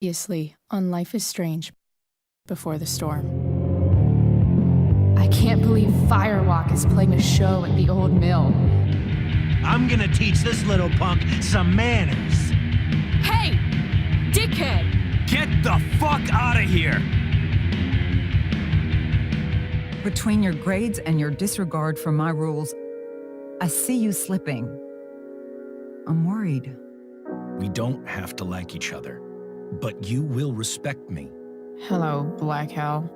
Previously on Life is Strange Before the Storm. I can't believe Firewalk is playing a show at the old mill. I'm gonna teach this little punk some manners. Hey! Dickhead! Get the fuck out of here! Between your grades and your disregard for my rules, I see you slipping. I'm worried. We don't have to like each other, but you will respect me. Hello, Black Hell.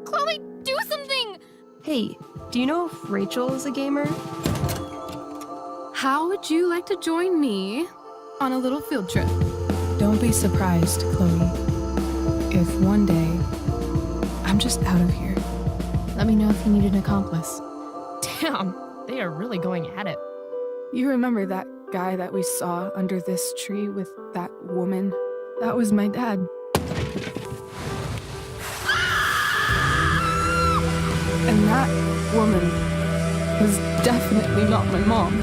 Chloe, do something! Hey, do you know if Rachel is a gamer? How would you like to join me on a little field trip? Don't be surprised, Chloe, if one day I'm just out of here. Let me know if you need an accomplice. Damn, they are really going at it. You remember that guy that we saw under this tree with that woman? That was my dad. And that woman was definitely not my mom.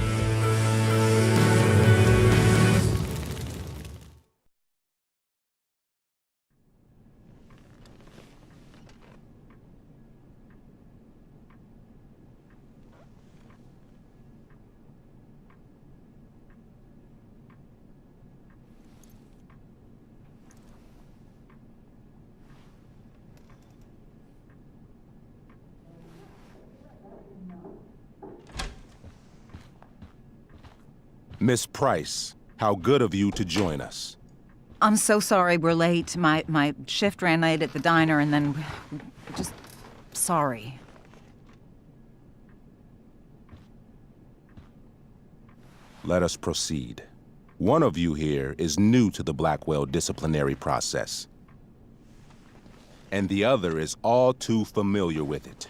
Miss Price, how good of you to join us. I'm so sorry we're late. My shift ran late at the diner and then just sorry. Let us proceed. One of you here is new to the Blackwell disciplinary process, and the other is all too familiar with it.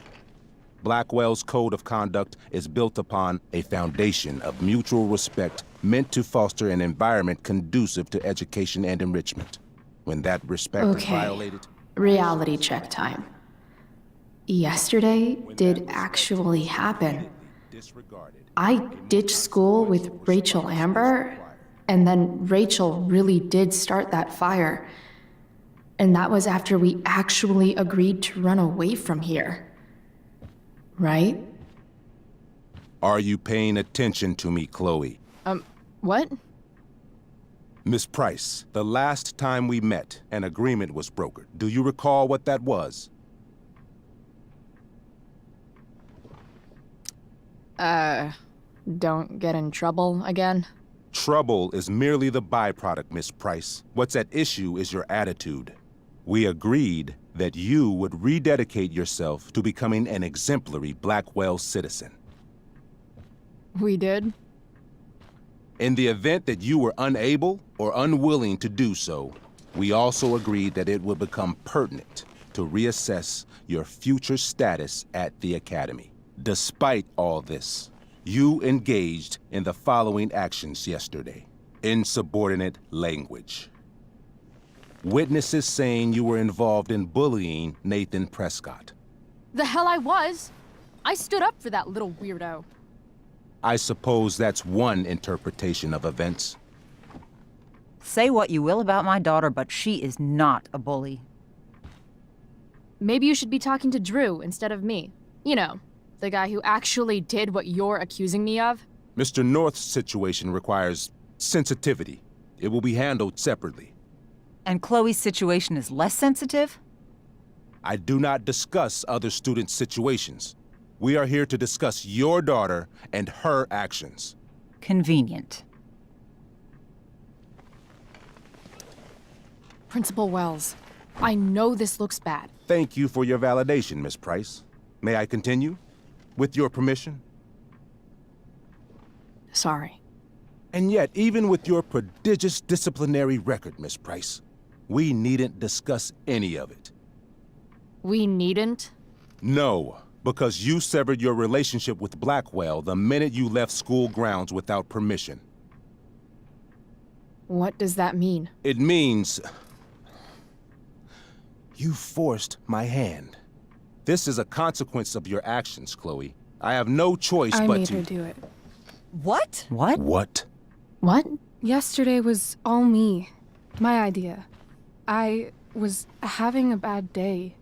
Blackwell's code of conduct is built upon a foundation of mutual respect meant to foster an environment conducive to education and enrichment. When that respect is violated... Reality check time. Yesterday did actually happen. I ditched school with Rachel Amber, and then Rachel really did start that fire. And that was after we actually agreed to run away from here. Right? Are you paying attention to me, Chloe? What? Miss Price, the last time we met, an agreement was brokered. Do you recall what that was? Don't get in trouble again? Trouble is merely the byproduct, Miss Price. What's at issue is your attitude. We agreed that you would rededicate yourself to becoming an exemplary Blackwell citizen. We did? In the event that you were unable or unwilling to do so, we also agreed that it would become pertinent to reassess your future status at the Academy. Despite all this, you engaged in the following actions yesterday. Insubordinate language. Witnesses saying you were involved in bullying Nathan Prescott. The hell I was! I stood up for that little weirdo. I suppose that's one interpretation of events. Say what you will about my daughter, but she is not a bully. Maybe you should be talking to Drew instead of me. You know, the guy who actually did what you're accusing me of. Mr. North's situation requires sensitivity. It will be handled separately. And Chloe's situation is less sensitive? I do not discuss other students' situations. We are here to discuss your daughter and her actions. Convenient. Principal Wells, I know this looks bad. Thank you for your validation, Miss Price. May I continue? With your permission? Sorry. And yet, even with your prodigious disciplinary record, Miss Price, we needn't discuss any of it. We needn't? No, because you severed your relationship with Blackwell the minute you left school grounds without permission. What does that mean? It means... you forced my hand. This is a consequence of your actions, Chloe. I have no choice I but made to... her do it. What? What? What? What? Yesterday was all me. My idea. I was having a bad day.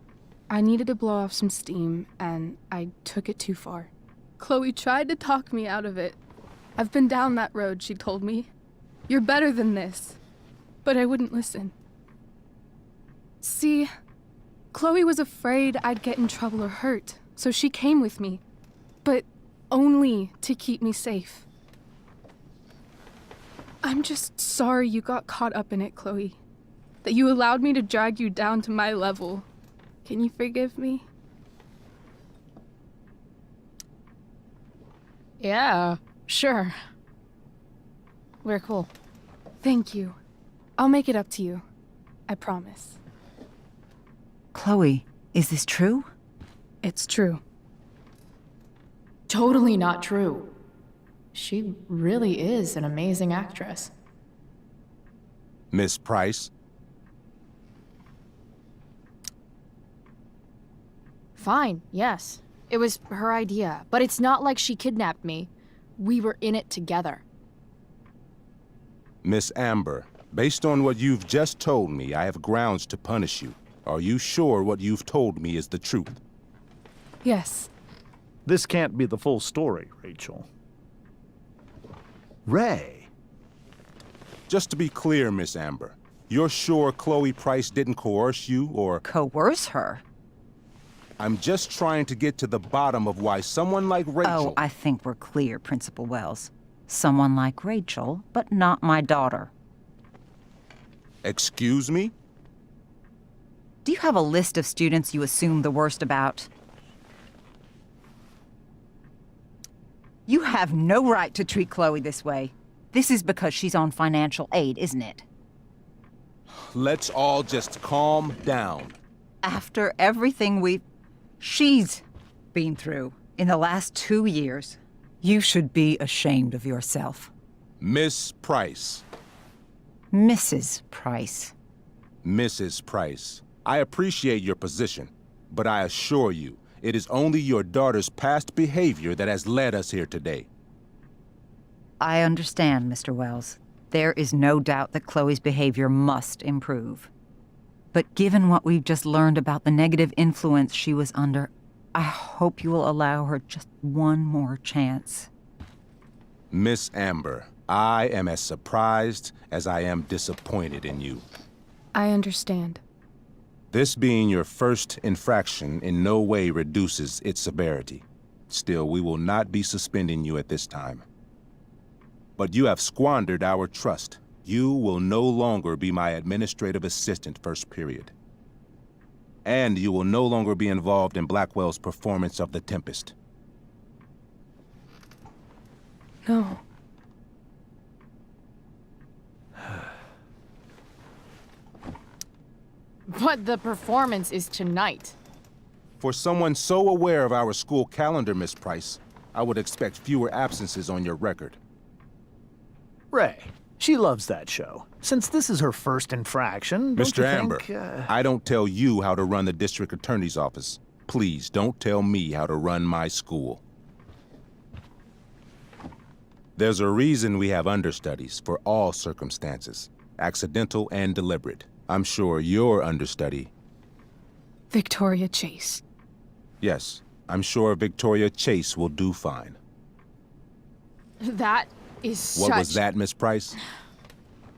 I needed to blow off some steam, and I took it too far. Chloe tried to talk me out of it. I've been down that road, she told me. You're better than this. But I wouldn't listen. See, Chloe was afraid I'd get in trouble or hurt, so she came with me. But only to keep me safe. I'm just sorry you got caught up in it, Chloe. That you allowed me to drag you down to my level. Can you forgive me? Yeah, sure. We're cool. Thank you. I'll make it up to you. I promise. Chloe, is this true? It's true. Totally not true. She really is an amazing actress. Miss Price? Fine, yes. It was her idea, but it's not like she kidnapped me. We were in it together. Miss Amber, based on what you've just told me, I have grounds to punish you. Are you sure what you've told me is the truth? Yes. This can't be the full story, Rachel. Ray. Just to be clear, Miss Amber, you're sure Chloe Price didn't coerce you, or... Coerce her? I'm just trying to get to the bottom of why someone like Rachel... Oh, I think we're clear, Principal Wells. Someone like Rachel, but not my daughter. Excuse me? Do you have a list of students you assume the worst about? You have no right to treat Chloe this way. This is because she's on financial aid, isn't it? Let's all just calm down. After everything she's been through in the last 2 years, you should be ashamed of yourself. Miss Price. Mrs. Price. Mrs. Price, I appreciate your position, but I assure you, it is only your daughter's past behavior that has led us here today. I understand, Mr. Wells. There is no doubt that Chloe's behavior must improve. But given what we've just learned about the negative influence she was under, I hope you will allow her just one more chance. Miss Amber, I am as surprised as I am disappointed in you. I understand. This being your first infraction in no way reduces its severity. Still, we will not be suspending you at this time. But you have squandered our trust. You will no longer be my administrative assistant first period. And you will no longer be involved in Blackwell's performance of The Tempest. No. But the performance is tonight. For someone so aware of our school calendar, Miss Price, I would expect fewer absences on your record. Ray. She loves that show. Since this is her first infraction, don't Mr. you Amber, think, I don't tell you how to run the district attorney's office. Please don't tell me how to run my school. There's a reason we have understudies for all circumstances, accidental and deliberate. I'm sure your understudy... Victoria Chase. Yes, I'm sure Victoria Chase will do fine. That is such... What was that, Miss Price?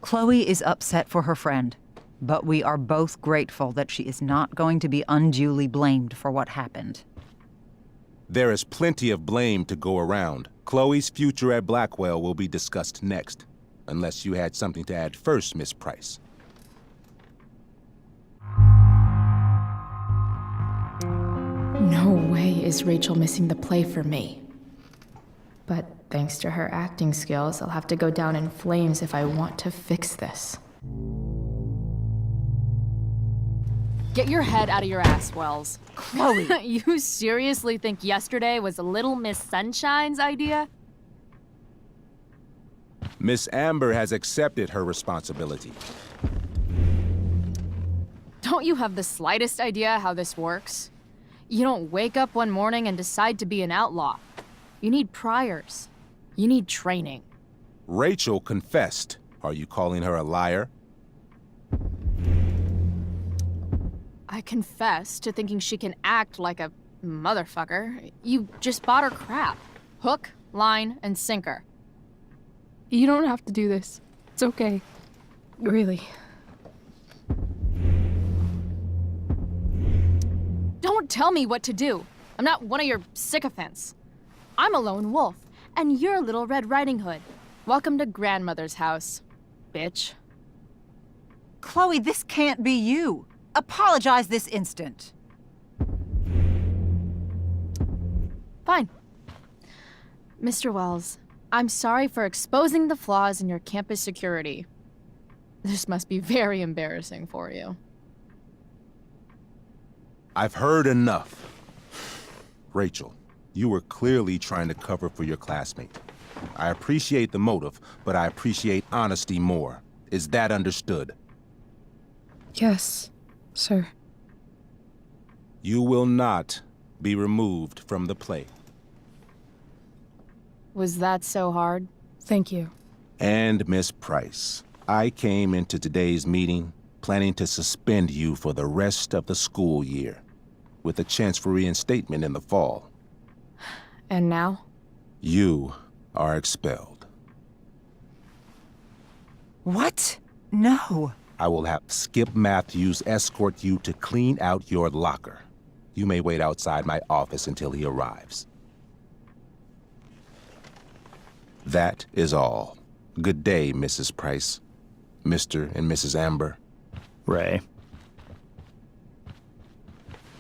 Chloe is upset for her friend, but we are both grateful that she is not going to be unduly blamed for what happened. There is plenty of blame to go around. Chloe's future at Blackwell will be discussed next. Unless you had something to add first, Miss Price. No way is Rachel missing the play for me. But thanks to her acting skills, I'll have to go down in flames if I want to fix this. Get your head out of your ass, Wells. Chloe! You seriously think yesterday was Little Miss Sunshine's idea? Miss Amber has accepted her responsibility. Don't you have the slightest idea how this works? You don't wake up one morning and decide to be an outlaw. You need priors. You need training. Rachel confessed. Are you calling her a liar? I confess to thinking she can act like a motherfucker. You just bought her crap. Hook, line, and sinker. You don't have to do this. It's okay. Really. Don't tell me what to do. I'm not one of your sycophants. I'm a lone wolf, and you're Little Red Riding Hood. Welcome to grandmother's house, bitch. Chloe, this can't be you. Apologize this instant. Fine. Mr. Wells, I'm sorry for exposing the flaws in your campus security. This must be very embarrassing for you. I've heard enough. Rachel, you were clearly trying to cover for your classmate. I appreciate the motive, but I appreciate honesty more. Is that understood? Yes, sir. You will not be removed from the play. Was that so hard? Thank you. And Miss Price, I came into today's meeting planning to suspend you for the rest of the school year, with a chance for reinstatement in the fall. And now? You are expelled. What? No. I will have Skip Matthews escort you to clean out your locker. You may wait outside my office until he arrives. That is all. Good day, Mrs. Price. Mr. and Mrs. Amber. Ray.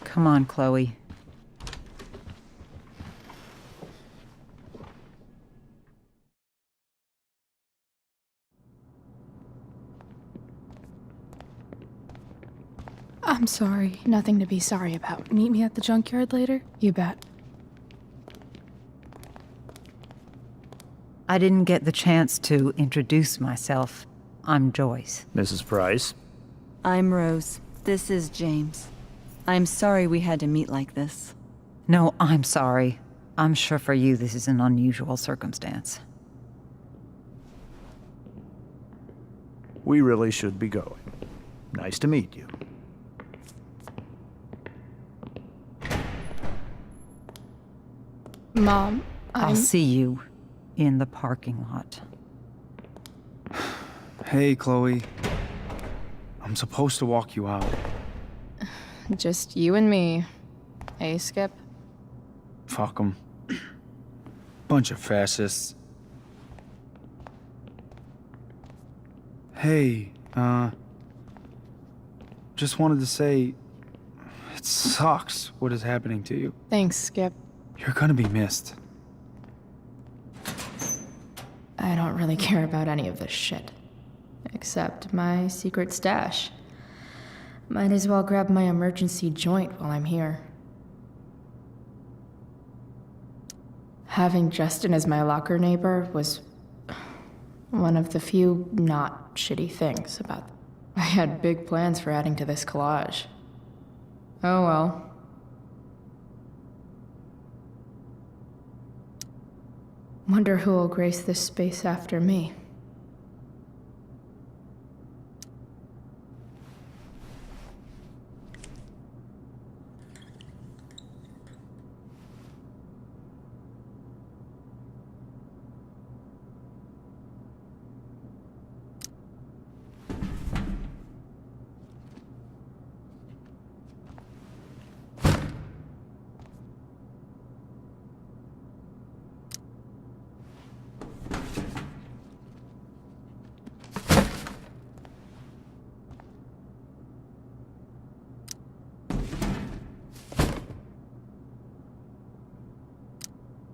Come on, Chloe. I'm sorry. Nothing to be sorry about. Meet me at the junkyard later? You bet. I didn't get the chance to introduce myself. I'm Joyce. Mrs. Price. I'm Rose. This is James. I'm sorry we had to meet like this. No, I'm sorry. I'm sure for you this is an unusual circumstance. We really should be going. Nice to meet you. Mom, I'll see you in the parking lot. Hey, Chloe. I'm supposed to walk you out. Just you and me. Hey, Skip? Fuck 'em. Bunch of fascists. Hey, just wanted to say, it sucks what is happening to you. Thanks, Skip. You're gonna be missed. I don't really care about any of this shit. Except my secret stash. Might as well grab my emergency joint while I'm here. Having Justin as my locker neighbor was one of the few not shitty things about them. I had big plans for adding to this collage. Oh well. Wonder who will grace this space after me.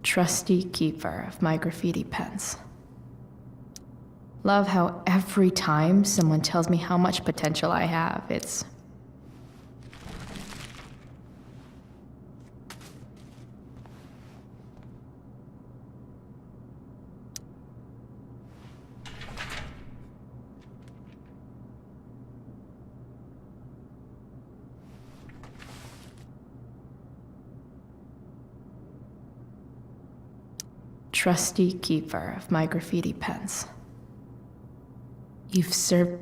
Trusty keeper of my graffiti pens. Love how every time someone tells me how much potential I have, it's... Trusty keeper of my graffiti pens. You've served...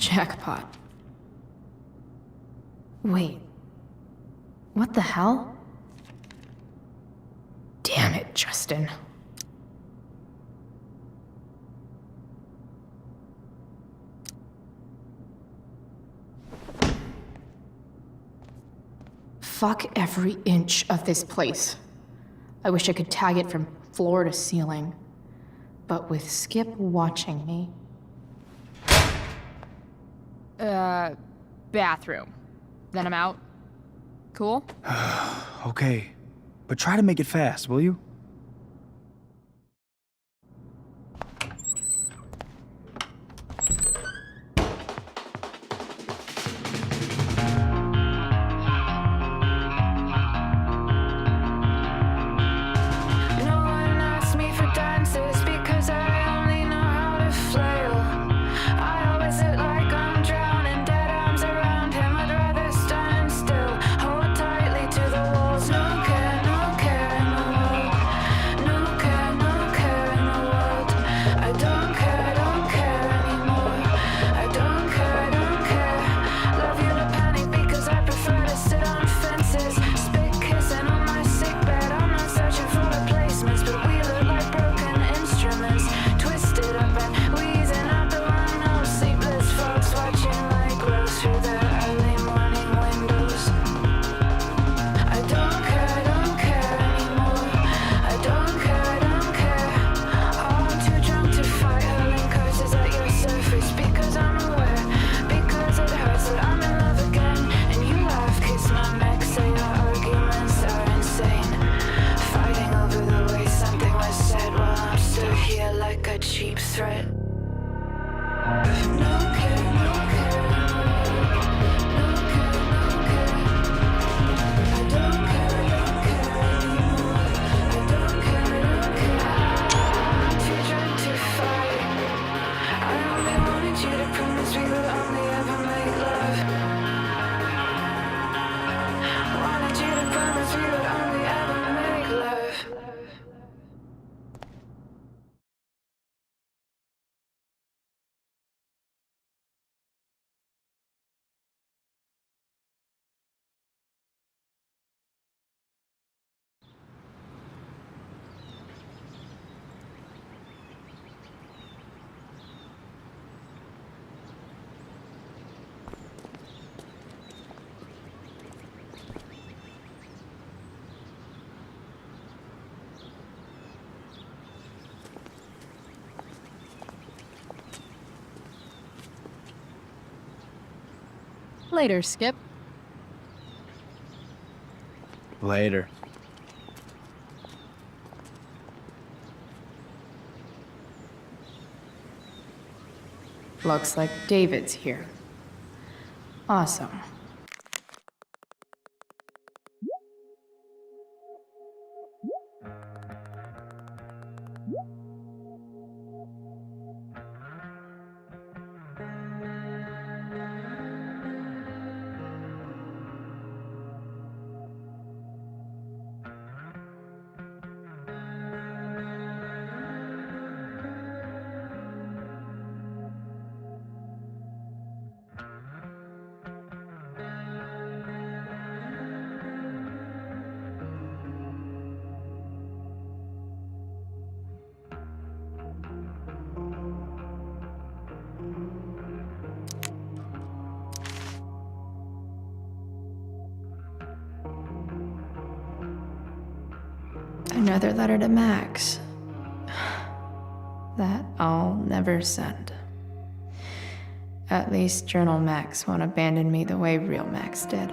Jackpot. Wait. What the hell? Damn it, Justin. Fuck every inch of this place. I wish I could tag it from floor to ceiling. But with Skip watching me... Bathroom. Then I'm out. Cool? Okay, but try to make it fast, will you? Later, Skip. Later. Looks like David's here. Awesome. Another letter to Max. That I'll never send. At least Journal Max won't abandon me the way real Max did.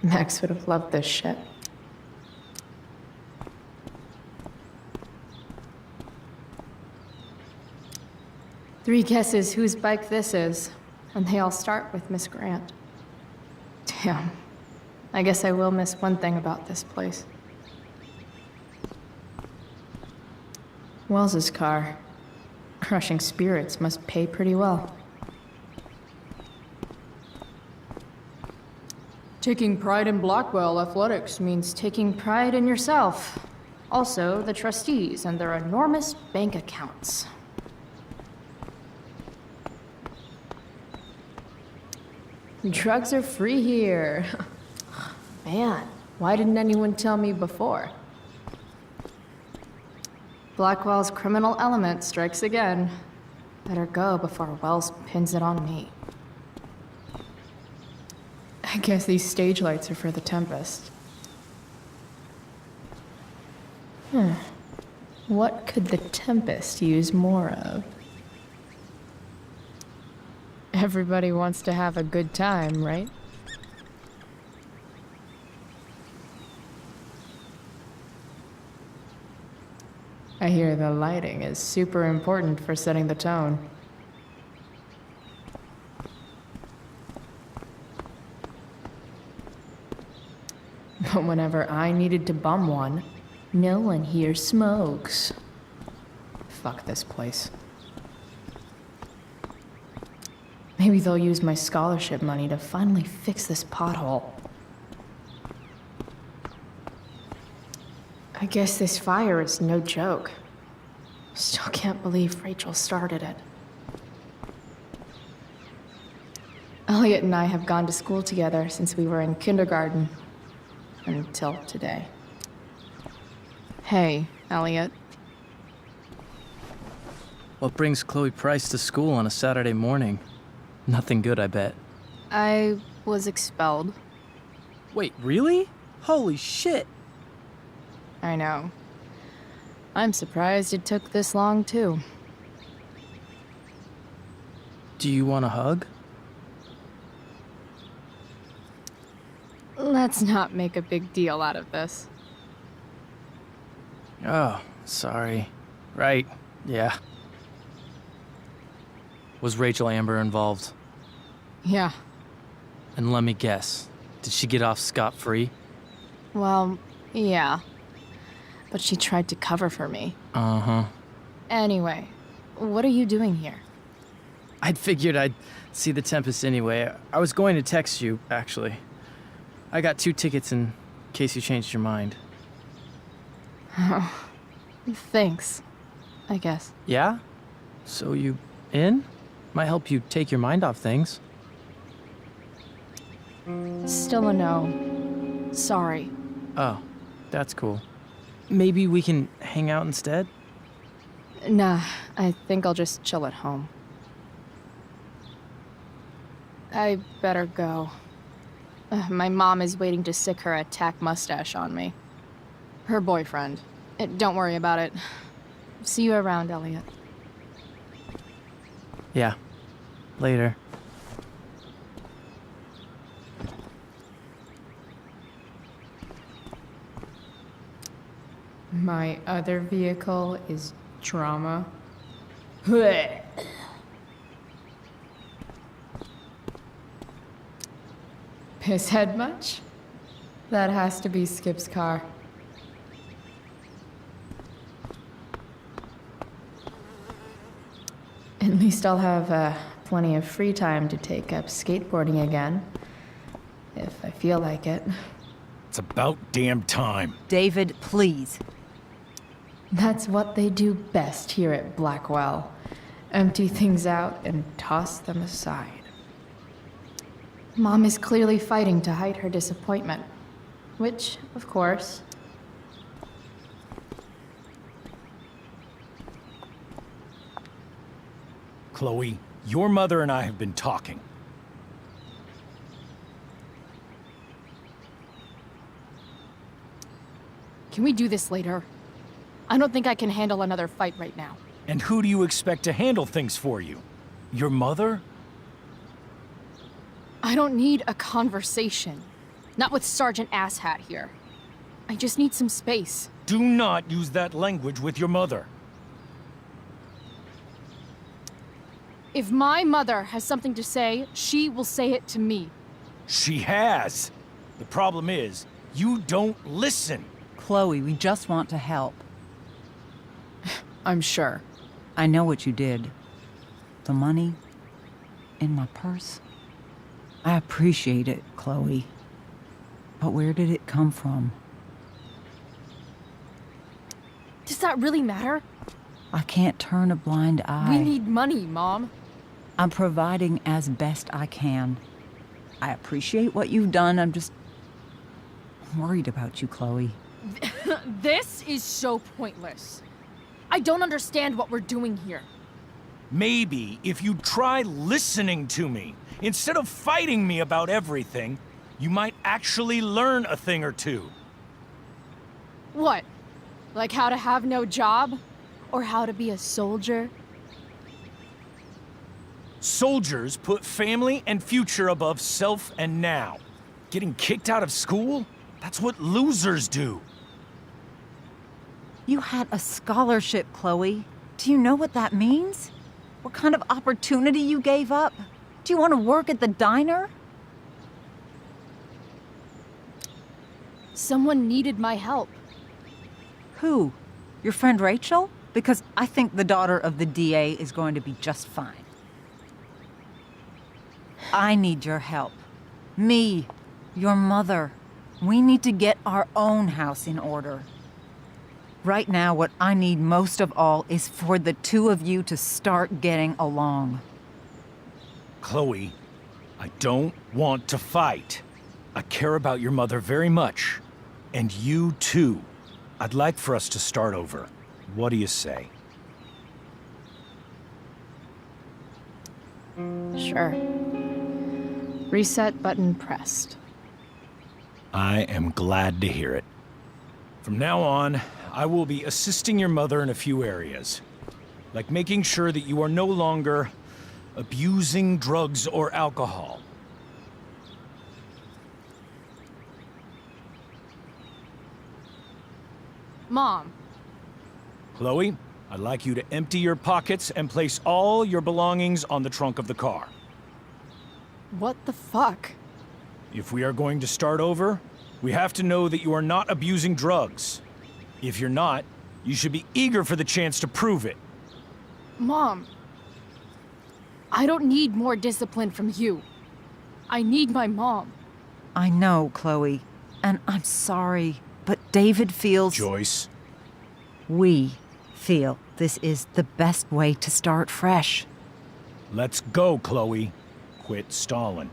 Max would have loved this shit. Three guesses whose bike this is, and they all start with Miss Grant. Damn. I guess I will miss one thing about this place. Wells's car. Crushing spirits must pay pretty well. Taking pride in Blackwell athletics means taking pride in yourself. Also, the trustees and their enormous bank accounts. Drugs are free here. Man, why didn't anyone tell me before? Blackwell's criminal element strikes again. Better go before Wells pins it on me. I guess these stage lights are for the Tempest. What could the Tempest use more of? Everybody wants to have a good time, right? I hear the lighting is super important for setting the tone. But whenever I needed to bum one, no one here smokes. Fuck this place. Maybe they'll use my scholarship money to finally fix this pothole. I guess this fire is no joke. Still can't believe Rachel started it. Elliot and I have gone to school together since we were in kindergarten. Until today. Hey, Elliot. What brings Chloe Price to school on a Saturday morning? Nothing good, I bet. I was expelled. Wait, really? Holy shit! I know. I'm surprised it took this long, too. Do you want a hug? Let's not make a big deal out of this. Oh, sorry. Right, yeah. Was Rachel Amber involved? Yeah. And let me guess, did she get off scot-free? Well, yeah. But she tried to cover for me. Uh-huh. Anyway, what are you doing here? I'd figured I'd see the Tempest anyway. I was going to text you, actually. I got 2 tickets in case you changed your mind. Oh, thanks, I guess. Yeah? So you in? Might help you take your mind off things. Still a no. Sorry. Oh, that's cool. Maybe we can hang out instead? Nah, I think I'll just chill at home. I better go. My mom is waiting to sick her attack mustache on me. Her boyfriend. Don't worry about it. See you around, Elliot. Yeah. Later. My other vehicle is drama. Pisshead much? That has to be Skip's car. At least I'll have plenty of free time to take up skateboarding again. If I feel like it. It's about damn time. David, please. That's what they do best here at Blackwell. Empty things out and toss them aside. Mom is clearly fighting to hide her disappointment. Which, of course... Chloe, your mother and I have been talking. Can we do this later? I don't think I can handle another fight right now. And who do you expect to handle things for you? Your mother? I don't need a conversation. Not with Sergeant Asshat here. I just need some space. Do not use that language with your mother. If my mother has something to say, she will say it to me. She has. The problem is, you don't listen. Chloe, we just want to help. I'm sure. I know what you did. The money in my purse. I appreciate it, Chloe. But where did it come from? Does that really matter? I can't turn a blind eye. We need money, Mom. I'm providing as best I can. I appreciate what you've done. I'm worried about you, Chloe. This is so pointless. I don't understand what we're doing here. Maybe if you try listening to me, instead of fighting me about everything, you might actually learn a thing or two. What? Like how to have no job? Or how to be a soldier? Soldiers put family and future above self and now. Getting kicked out of school? That's what losers do. You had a scholarship, Chloe. Do you know what that means? What kind of opportunity you gave up? Do you want to work at the diner? Someone needed my help. Who? Your friend Rachel? Because I think the daughter of the DA is going to be just fine. I need your help. Me, your mother. We need to get our own house in order. Right now, what I need most of all is for the two of you to start getting along. Chloe, I don't want to fight. I care about your mother very much. And you too. I'd like for us to start over. What do you say? Sure. Reset button pressed. I am glad to hear it. From now on, I will be assisting your mother in a few areas. Like making sure that you are no longer abusing drugs or alcohol. Mom. Chloe, I'd like you to empty your pockets and place all your belongings on the trunk of the car. What the fuck? If we are going to start over, we have to know that you are not abusing drugs. If you're not, you should be eager for the chance to prove it. Mom. I don't need more discipline from you. I need my mom. I know, Chloe, and I'm sorry, but David feels... Joyce. We feel this is the best way to start fresh. Let's go, Chloe. Quit stalling.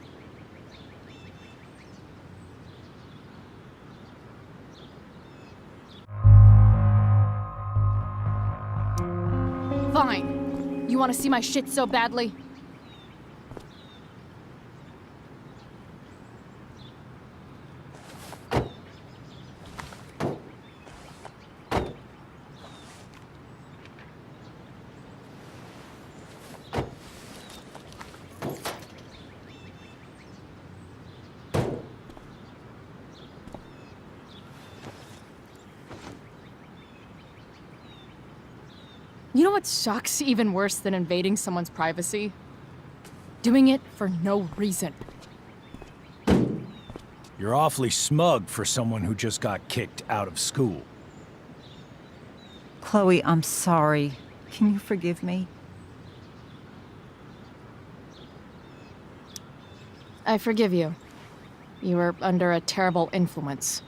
Fine. You want to see my shit so badly? You know what sucks even worse than invading someone's privacy? Doing it for no reason. You're awfully smug for someone who just got kicked out of school. Chloe, I'm sorry. Can you forgive me? I forgive you. You were under a terrible influence.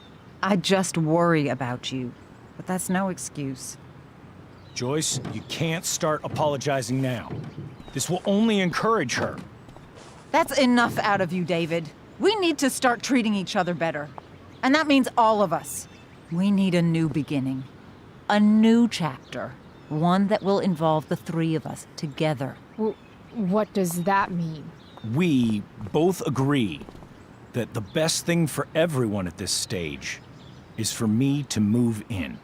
I just worry about you, but that's no excuse. Joyce, you can't start apologizing now. This will only encourage her. That's enough out of you, David. We need to start treating each other better. And that means all of us. We need a new beginning. A new chapter. One that will involve the three of us together. What does that mean? We both agree that the best thing for everyone at this stage is for me to move in.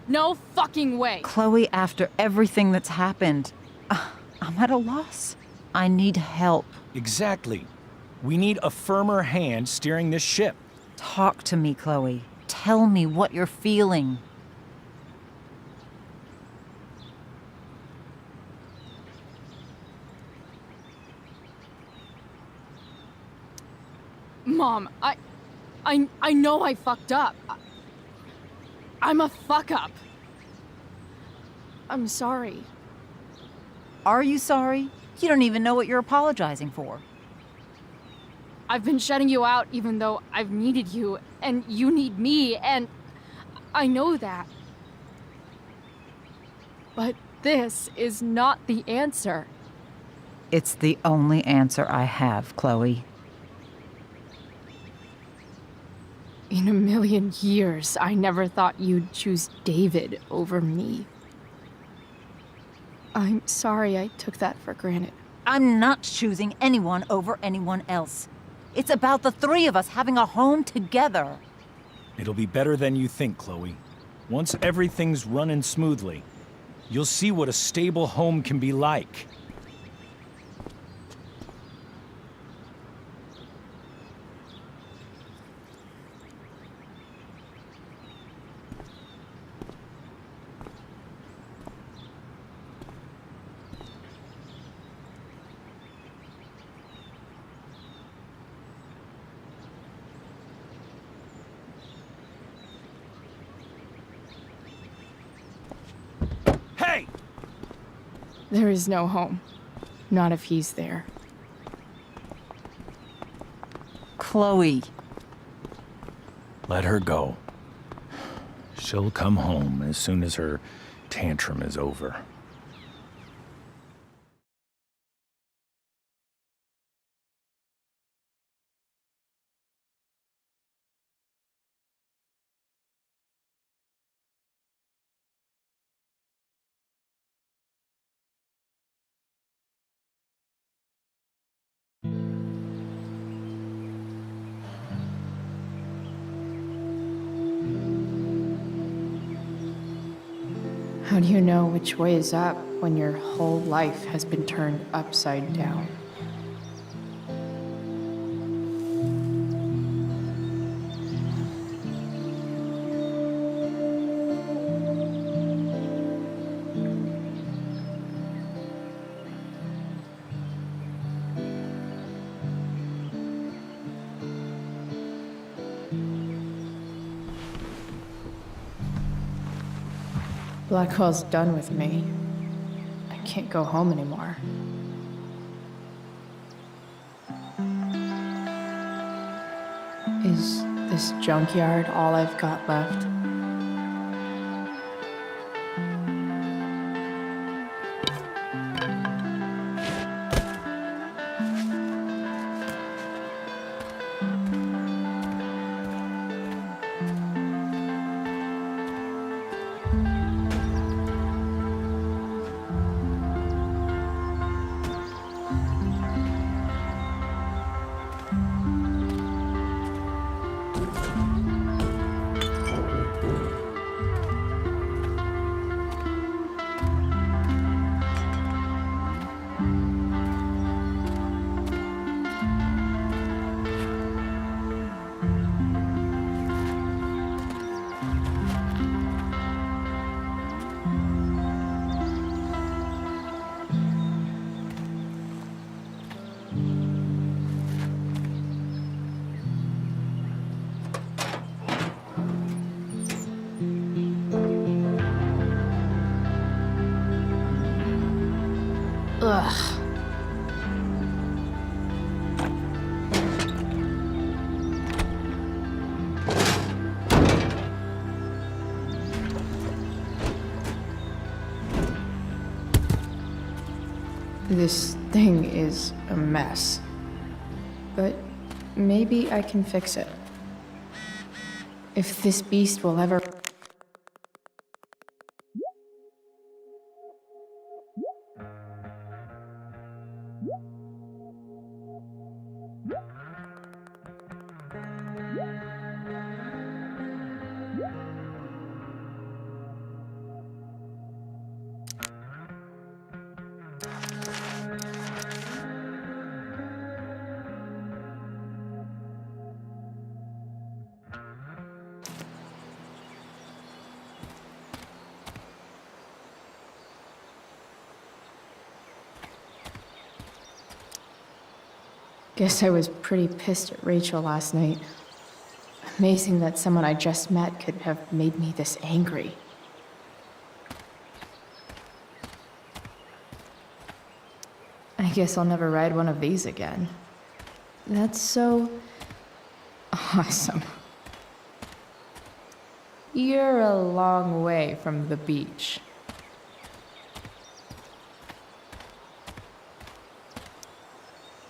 No fucking way! Chloe, after everything that's happened, I'm at a loss. I need help. Exactly. We need a firmer hand steering this ship. Talk to me, Chloe. Tell me what you're feeling. Mom, I know I fucked up. I'm a fuck up. I'm sorry. Are you sorry? You don't even know what you're apologizing for. I've been shutting you out even though I've needed you, and you need me, and I know that. But this is not the answer. It's the only answer I have, Chloe. In a million years, I never thought you'd choose David over me. I'm sorry I took that for granted. I'm not choosing anyone over anyone else. It's about the three of us having a home together. It'll be better than you think, Chloe. Once everything's running smoothly, you'll see what a stable home can be like. Hey! There is no home. Not if he's there. Chloe. Let her go. She'll come home as soon as her tantrum is over. How do you know which way is up when your whole life has been turned upside down? Blackwell's done with me. I can't go home anymore. Is this junkyard all I've got left? Ugh. This thing is a mess. But maybe I can fix it. If this beast will ever... Guess I was pretty pissed at Rachel last night. Amazing that someone I just met could have made me this angry. I guess I'll never ride one of these again. That's so awesome. You're a long way from the beach.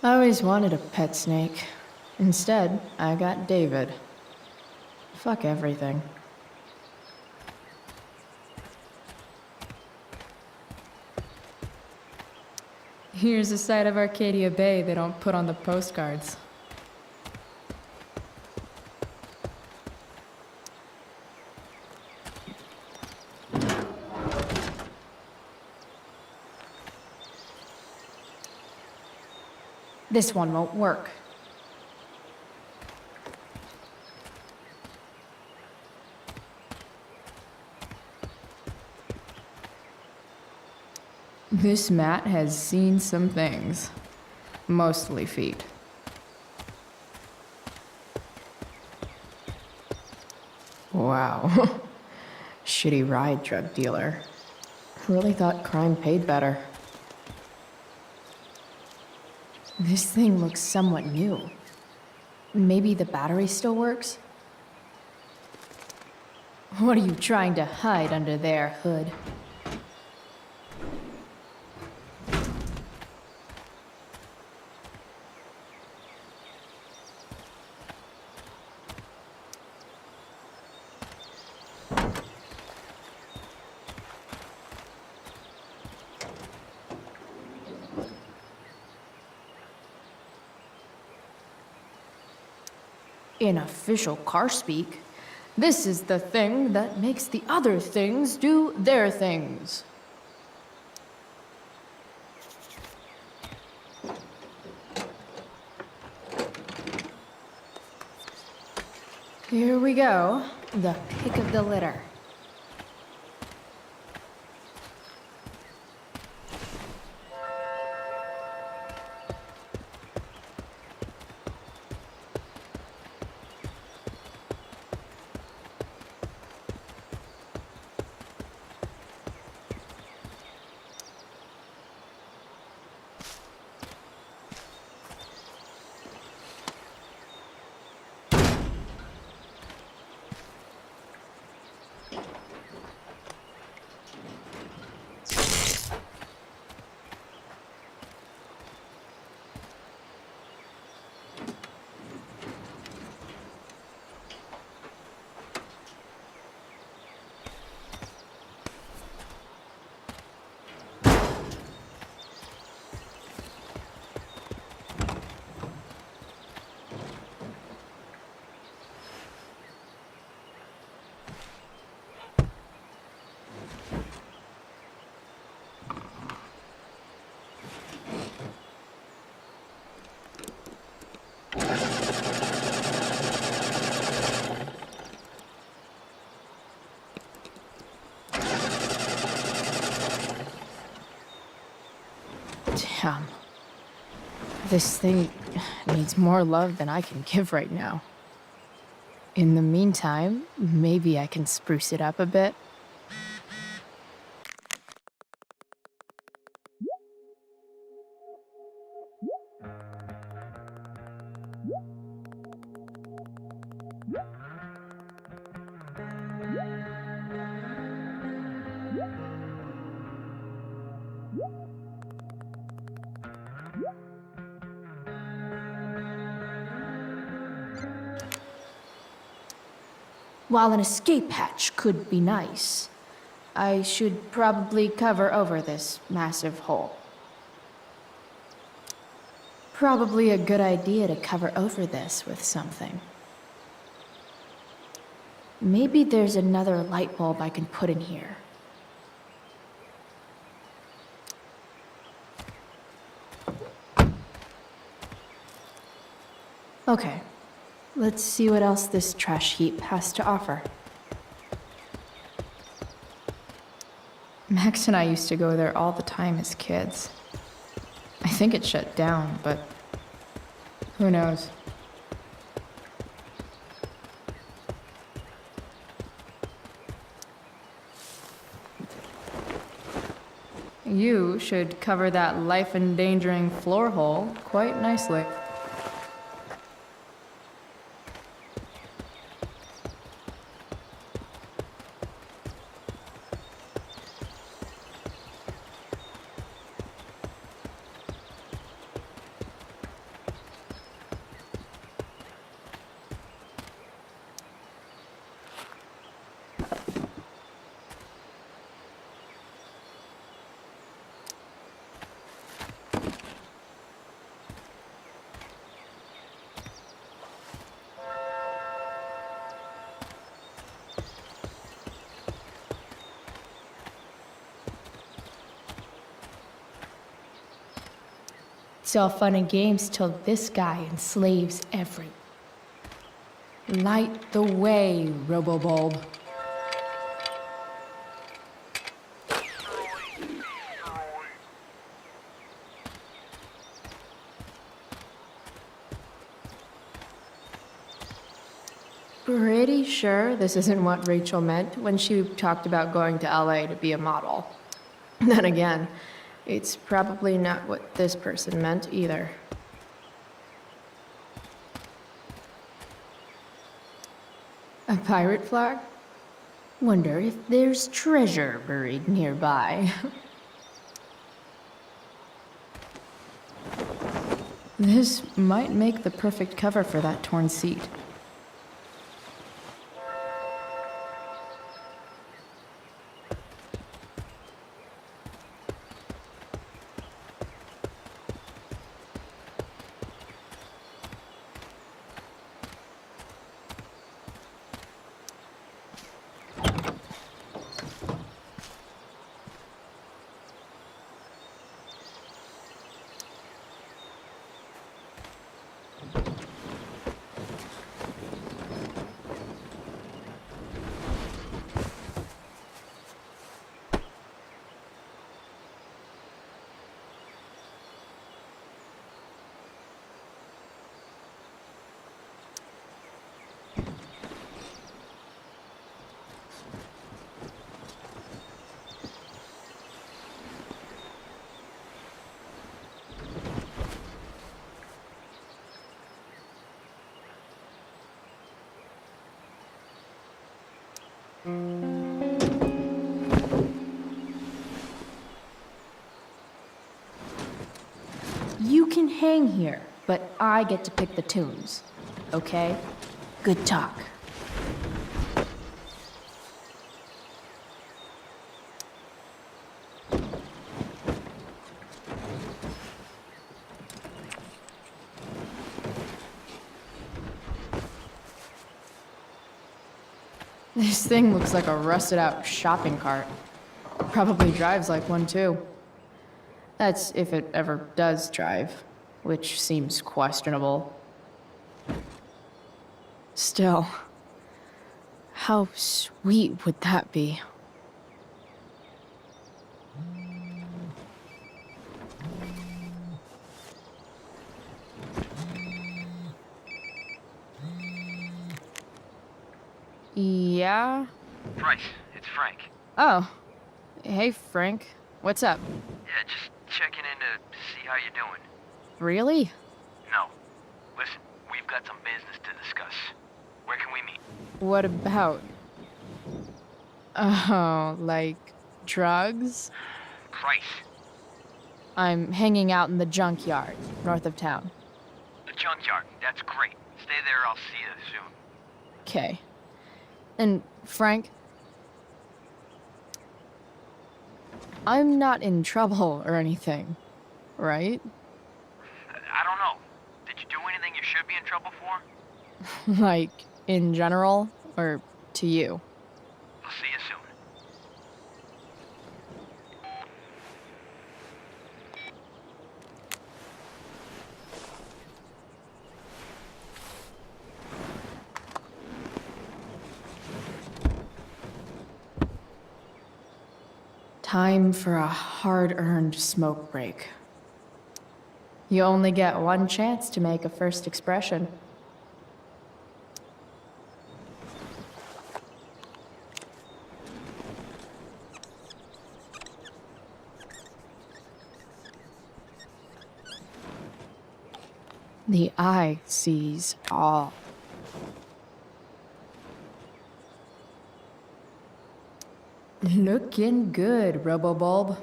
I always wanted a pet snake. Instead, I got David. Fuck everything. Here's a side of Arcadia Bay they don't put on the postcards. This one won't work. This mat has seen some things. Mostly feet. Wow. Shitty ride, drug dealer. Really thought crime paid better. This thing looks somewhat new. Maybe the battery still works? What are you trying to hide under there, Hood? In official car speak, this is the thing that makes the other things do their things. Here we go, the pick of the litter. Damn. This thing needs more love than I can give right now. In the meantime, maybe I can spruce it up a bit. While an escape hatch could be nice, I should probably cover over this massive hole. Probably a good idea to cover over this with something. Maybe there's another light bulb I can put in here. Okay. Let's see what else this trash heap has to offer. Max and I used to go there all the time as kids. I think it shut down, but Who knows? You should cover that life-endangering floor hole quite nicely. It's all fun and games till this guy enslaves every. Light the way, Robobulb. Pretty sure this isn't what Rachel meant when she talked about going to LA to be a model. Then again, it's probably not what this person meant either. A pirate flag? Wonder if there's treasure buried nearby. This might make the perfect cover for that torn seat. You can hang here, but I get to pick the tunes. Okay? Good talk. This thing looks like a rusted-out shopping cart. Probably drives like one, too. That's if it ever does drive, which seems questionable. Still, how sweet would that be? Yeah? Bryce, it's Frank. Oh. Hey, Frank. What's up? Yeah, just checking in to see how you're doing. Really? No. Listen, we've got some business to discuss. Where can we meet? What about? Oh, like drugs? Bryce. I'm hanging out in the junkyard, north of town. The junkyard. That's great. Stay there, I'll see you soon. Okay. And, Frank? I'm not in trouble or anything, right? I don't know. Did you do anything you should be in trouble for? Like, in general, or to you? I'll see you soon. Time for a hard-earned smoke break. You only get one chance to make a first expression. The eye sees all. Looking good, Robobulb.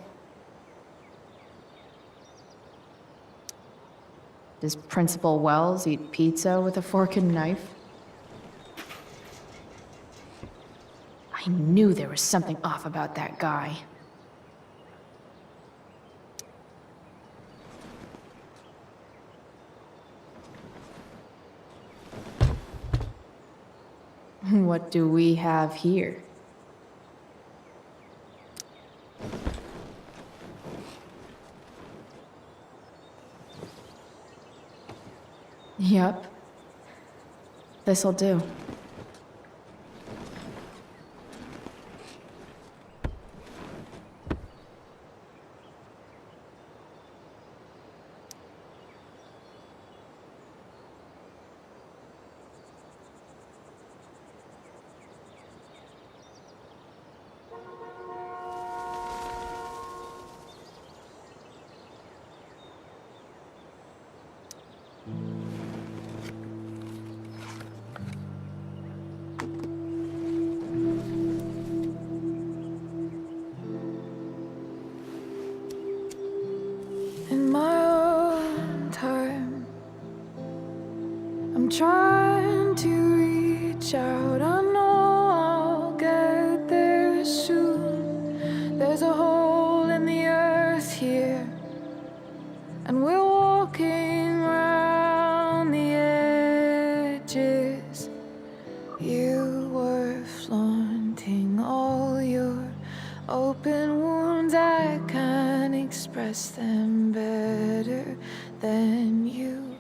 Does Principal Wells eat pizza with a fork and knife? I knew there was something off about that guy. What do we have here? Yep. This'll do. In my own time, I'm trying to reach out. I know I'll get there soon. There's a hole in the earth here, and we're walking around the edges. You were flaunting all your open wounds. I can't express them better than you.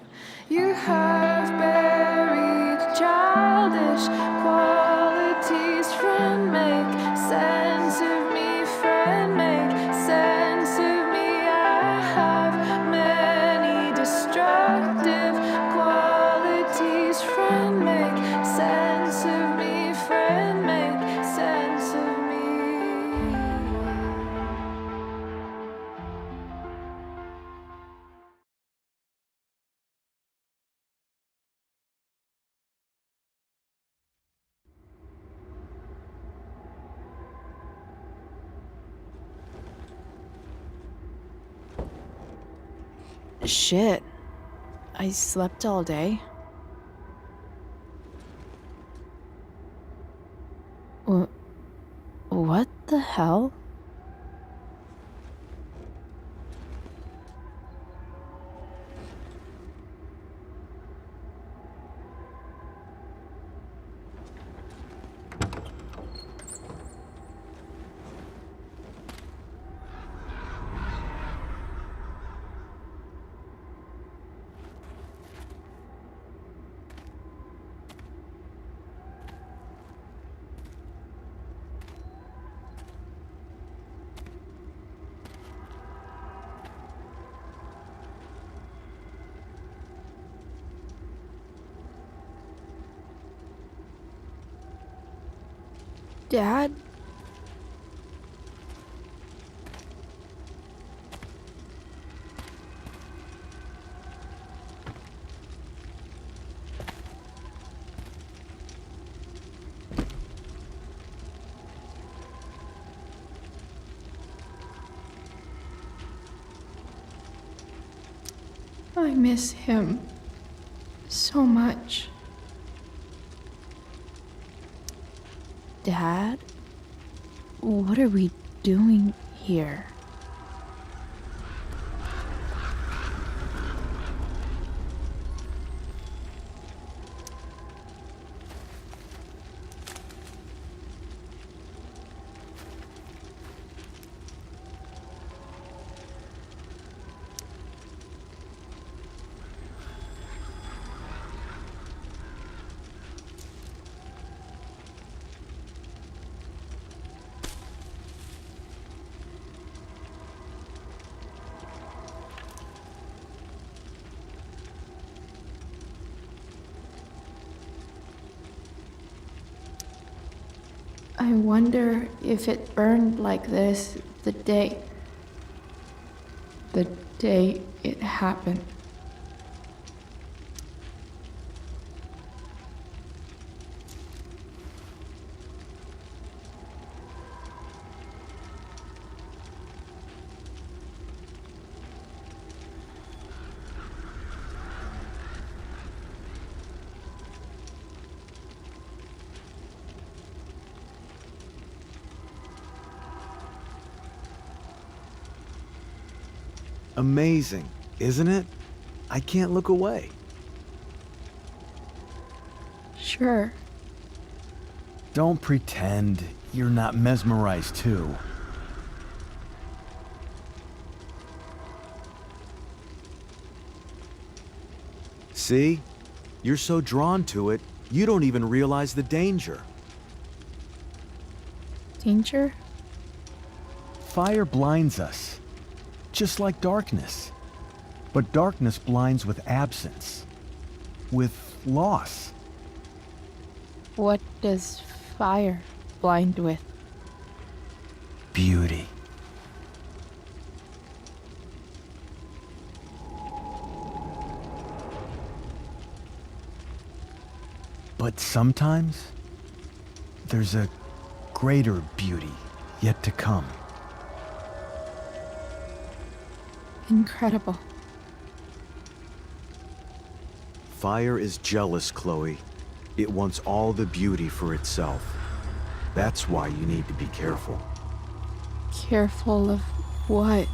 You have buried childish qualities. Friend, make sense of me. Friend, make sense of me. I have many destructive qualities. Friend, make sense of me. Friend, make sense of me. Shit. I slept all day. What the hell? Dad? I miss him so much. Dad? What are we doing here? I wonder if it burned like this the day it happened. Amazing, isn't it? I can't look away. Sure. Don't pretend you're not mesmerized too. See? You're so drawn to it, you don't even realize the danger. Danger? Fire blinds us, just like darkness. But darkness blinds with absence, with loss. What does fire blind with? Beauty. But sometimes, there's a greater beauty yet to come. Incredible. Fire is jealous, Chloe. It wants all the beauty for itself. That's why you need to be careful. Careful of what?